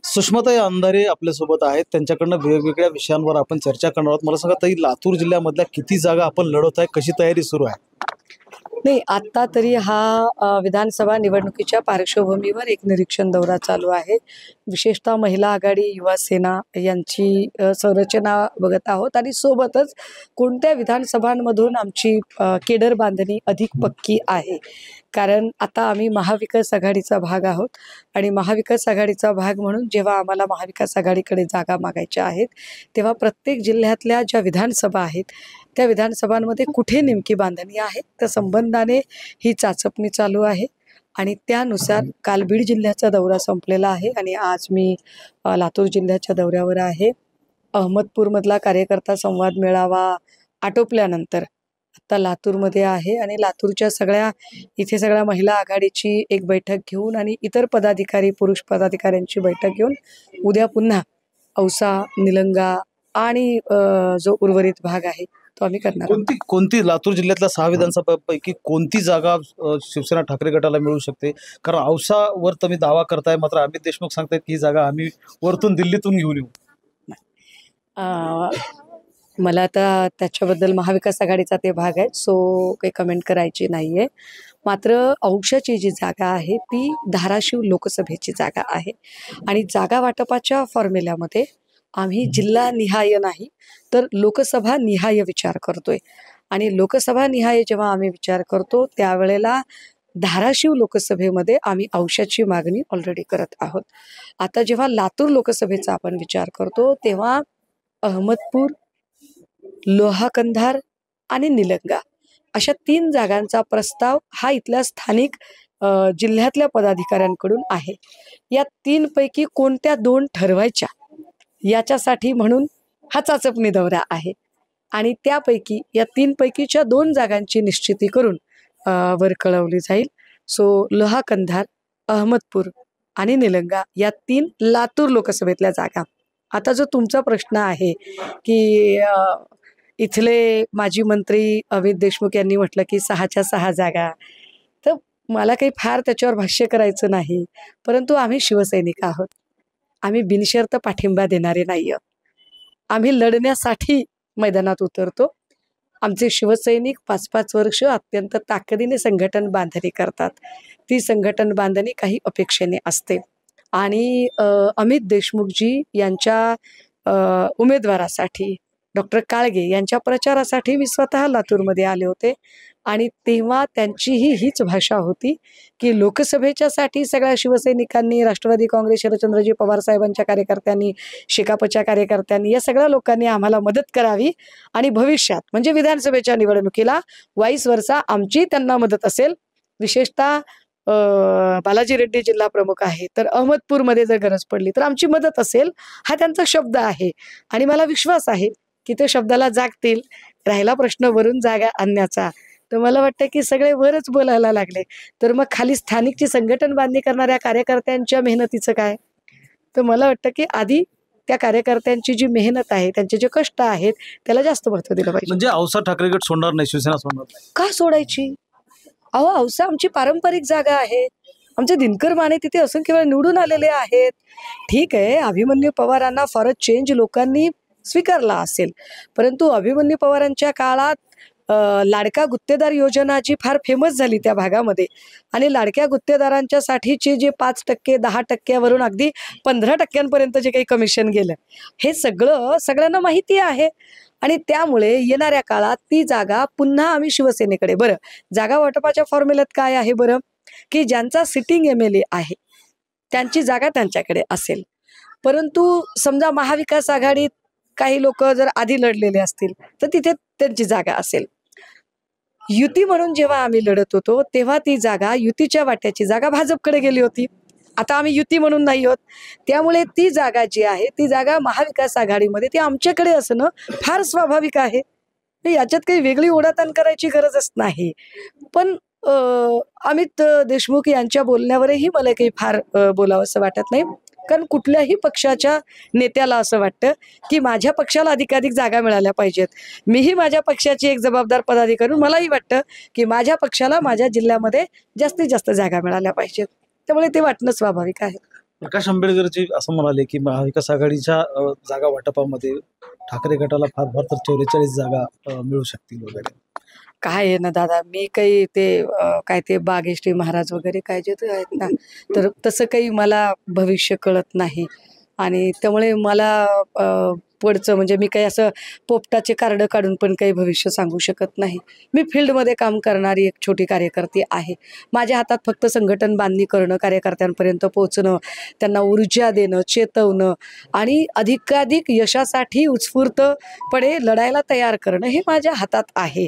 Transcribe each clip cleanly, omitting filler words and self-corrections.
सुषमाताई अंधारे आपल्यासोबत आहेत. त्यांच्याकडनं वेगवेगळ्या विषयांवर आपण चर्चा करणार आहोत. मला सांगा ताई, लातूर जिल्ह्यामधल्या किती जागा आपण लढवत आहे, कशी तयारी सुरू आहे? नाही, आता तरी हा विधानसभा निवडणुकीच्या पार्श्वभूमीवर एक निरीक्षण दौरा चालू आहे. विशेषतः महिला आघाडी, युवा सेना यांची संरचना बघत आहोत आणि सोबतच कोणत्या विधानसभांमधून आमची केडर बांधणी अधिक पक्की आहे. कारण आता आम्ही महाविकास आघाडीचा भाग आहोत आणि महाविकास आघाडीचा भाग म्हणून जेव्हा आम्हाला महाविकास आघाडीकडे जागा मागायच्या आहेत, तेव्हा प्रत्येक जिल्ह्यातल्या ज्या विधानसभा आहेत त्या विधानसभांमध्ये कुठे नेमकी बांधणी आहे त्या संबंधाने ही चाचपणी चालू आहे. आणि त्यानुसार काल बीड जिल्ह्याचा दौरा संपलेला आहे आणि आज मी लातूर जिल्ह्याच्या दौऱ्यावर आहे. अहमदपूरमधला कार्यकर्ता संवाद मेळावा आटोपल्यानंतर आता लातूरमध्ये आहे आणि लातूरच्या इथे सगळ्या महिला आघाडीची एक बैठक घेऊन आणि इतर पदाधिकारी, पुरुष पदाधिकाऱ्यांची बैठक घेऊन उद्या पुन्हा औसा, निलंगा आणि जो उर्वरित भाग आहे तो आम्ही करणार आहोत. कोणती लातूर जिल्ह्यातल्या 6 विधानसभापैकी कोणती जागा शिवसेना ठाकरे गटाला मिळू शकते? कारण औसावर तुम्ही दावा करताय, मात्र अमित देशमुख सांगतायत की ही जागा आम्ही वरतून दिल्लीतून घेऊन येऊ. मला आता त्याच्याबद्दल महाविकास आघाडीचा ते भाग आहे, सो काही कमेंट करायची नाही आहे. मात्र औशाची जी जागा आहे ती धाराशिव लोकसभेची जागा आहे आणि जागा वाटपाच्या फॉर्म्युल्यामध्ये आम्ही जिल्हानिहाय नाही तर लोकसभा निहाय विचार करतोय. आणि लोकसभा निहाय जेव्हा आम्ही विचार करतो त्यावेळेला धाराशिव लोकसभेमध्ये आम्ही औशाची मागणी ऑलरेडी करत आहोत. आता जेव्हा लातूर लोकसभेचा आपण विचार करतो तेव्हा अहमदपूर, लोहा कंधार आणि निलंगा अशा 3 जागांचा प्रस्ताव हा इथल्या स्थानिक जिल्ह्यातल्या पदाधिकाऱ्यांकडून आहे. या 3 पैकी कोणत्या 2 ठरवायच्या याच्यासाठी म्हणून हा चाचपणी दौरा आहे आणि त्यापैकी या 3 पैकीच्या 2 जागांची निश्चिती करून वर कळवली जाईल. सो लोहा कंधार, अहमदपूर आणि निलंगा या 3 लातूर लोकसभेतल्या जागा. आता जो तुमचा प्रश्न आहे की इथले माजी मंत्री अमित देशमुख यांनी म्हटलं की 6च्या 6 जागा, तर मला काही फार त्याच्यावर भाष्य करायचं नाही. परंतु आम्ही शिवसैनिक आहोत, आम्ही बिनशर्त पाठिंबा देणारे नाही आहोत. आम्ही लढण्यासाठी मैदानात उतरतो. आमचे शिवसैनिक 5-5 वर्ष अत्यंत ताकदीने संघटन बांधणी करतात. ती संघटन बांधणी काही अपेक्षेने असते आणि अमित देशमुखजी यांच्या उमेदवारासाठी डॉक्टर काळगे यांच्या प्रचारासाठी मी स्वतः लातूरमध्ये आले होते आणि तेव्हा त्यांचीही हीच भाषा होती की लोकसभेच्यासाठी सगळ्या शिवसैनिकांनी, राष्ट्रवादी काँग्रेस, शरदचंद्रजी पवार साहेबांच्या कार्यकर्त्यांनी, शेकापच्या कार्यकर्त्यांनी, या सगळ्या लोकांनी आम्हाला मदत करावी आणि भविष्यात म्हणजे विधानसभेच्या निवडणुकीला वाईस वर्सा आमची त्यांना मदत असेल. विशेषतः बालाजी रेड्डी जिल्हा प्रमुख आहे तर अहमदपूरमध्ये जर गरज पडली तर आमची मदत असेल, हा त्यांचा शब्द आहे आणि मला विश्वास आहे की ते शब्दाला जागतील. राहिला प्रश्न वरून जागा आणण्याचा, तर मला वाटतं की सगळे वरच बोलायला लागले तर मग खाली स्थानिकची संघटन बांधणी करणाऱ्या कार्यकर्त्यांच्या मेहनतीचं काय? तर मला वाटतं की आधी त्या कार्यकर्त्यांची जी मेहनत आहे, त्यांचे जे कष्ट आहेत त्याला जास्त महत्त्व दिलं पाहिजे. म्हणजे औसा ठाकरे गट सोडणार नाही, शिवसेना सोडणार नाही का सोडायची? औसा आमची पारंपरिक जागा आहे. आमचे दिनकर माने तिथे असंख्य वेळा निवडून आलेले आहेत. ठीक आहे, अभिमन्यू पवारांना फॉर चेंज लोकांनी स्वीकारला असेल, परंतु अभिमन्यू पवारांच्या काळात लाडका गुत्तेदार योजना जी फार फेमस झाली त्या भागामध्ये आणि लाडक्या गुत्तेदारांच्या साठीचे जे 5%, 10%वरून अगदी 15% जे काही कमिशन गेलं, हे सगळ्यांना माहिती आहे. आणि त्यामुळे येणाऱ्या काळात ती जागा पुन्हा आम्ही शिवसेनेकडे, बरं जागा वाटपाच्या फॉर्म्युल्यात काय आहे बरं, की ज्यांचा सिटिंग MLA आहे त्यांची जागा त्यांच्याकडे असेल. परंतु समजा महाविकास आघाडीत काही लोक जर आधी लढलेले असतील तर तिथे त्यांची जागा असेल. युती म्हणून जेव्हा आम्ही लढत होतो तेव्हा ती जागा, युतीच्या वाट्याची जागा भाजपकडे गेली होती. आता आम्ही युती म्हणून नाही आहोत, त्यामुळे ती जागा जी आहे ती जागा महाविकास आघाडीमध्ये ती आमच्याकडे असणं फार स्वाभाविक आहे. याच्यात काही वेगळी ओढाताण करायची गरजच नाही. पण अमित देशमुख यांच्या बोलण्यावरही मला काही फार बोलावंसं वाटत नाही. कारण कुठल्याही पक्षाच्या नेत्याला असं वाटतं की माझ्या पक्षाला अधिकाधिक जागा मिळाल्या पाहिजेत. मीही माझ्या पक्षाची एक जबाबदार पदाधिकारी, मलाही वाटतं की माझ्या पक्षाला माझ्या जिल्ह्यामध्ये जास्तीत जास्त जागा मिळाल्या पाहिजेत. त्यामुळे ते वाटणं स्वाभाविक आहे. प्रकाश आंबेडकरजी असं म्हणाले की महाविकास आघाडीच्या जागा वाटपामध्ये ठाकरे गटाला फार फार तर 44 जागा मिळू शकतील वगैरे. काय आहे ना दादा, मी काही ते काय ते बागेश्री महाराज वगैरे काय जे ते आहेत ना, तर तसं काही मला भविष्य कळत नाही आणि त्यामुळे मला पुढचं म्हणजे मी काही असं पोपटाचे कार्ड काढून पण काही भविष्य सांगू शकत नाही. मी फील्डमध्ये काम करणारी एक छोटी कार्यकर्ती आहे. माझ्या हातात फक्त संघटन बांधणी करणं, कार्यकर्त्यांपर्यंत पोहोचणं, त्यांना ऊर्जा देणं, चेतवणं आणि अधिकाधिक यशासाठी उत्स्फूर्तपणे लढायला तयार करणं हे माझ्या हातात आहे.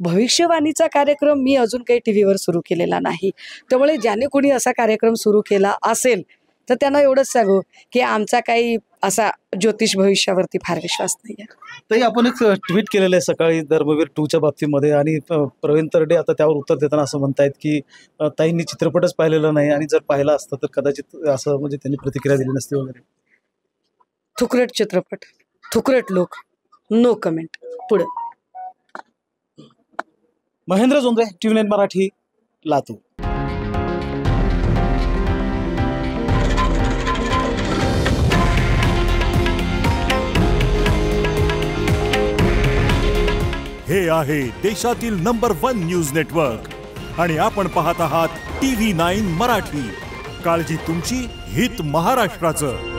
भविष्यवाणीचा कार्यक्रम मी अजून काही टी व्हीवर सुरू केलेला नाही. त्यामुळे ज्याने कोणी असा कार्यक्रम सुरू केला असेल तर त्यांना एवढंच सांगू की आमचा काही असा ज्योतिष भविष्यावरती फार विश्वास नाही आहे. ताई, आपण एक ट्विट केलेलं आहे सकाळी धर्मवीर 2च्या बाबतीमध्ये आणि प्रवीण तरडे आता त्यावर उत्तर देताना असं म्हणतायत की ताईंनी चित्रपटच पाहिलेला नाही आणि जर पाहिला असता तर कदाचित असं म्हणजे त्यांनी प्रतिक्रिया दिली नसती वगैरे. थुकरट चित्रपट, थुकरट लोक, नो कमेंट. पुढं. महेंद्र जोंधळे, TV9 मराठी, लातूर. हे आहे देशातील नंबर 1 न्यूज नेटवर्क आणि आपण पाहत आहात TV9 मराठी. काळजी तुमची, हित महाराष्ट्राचं.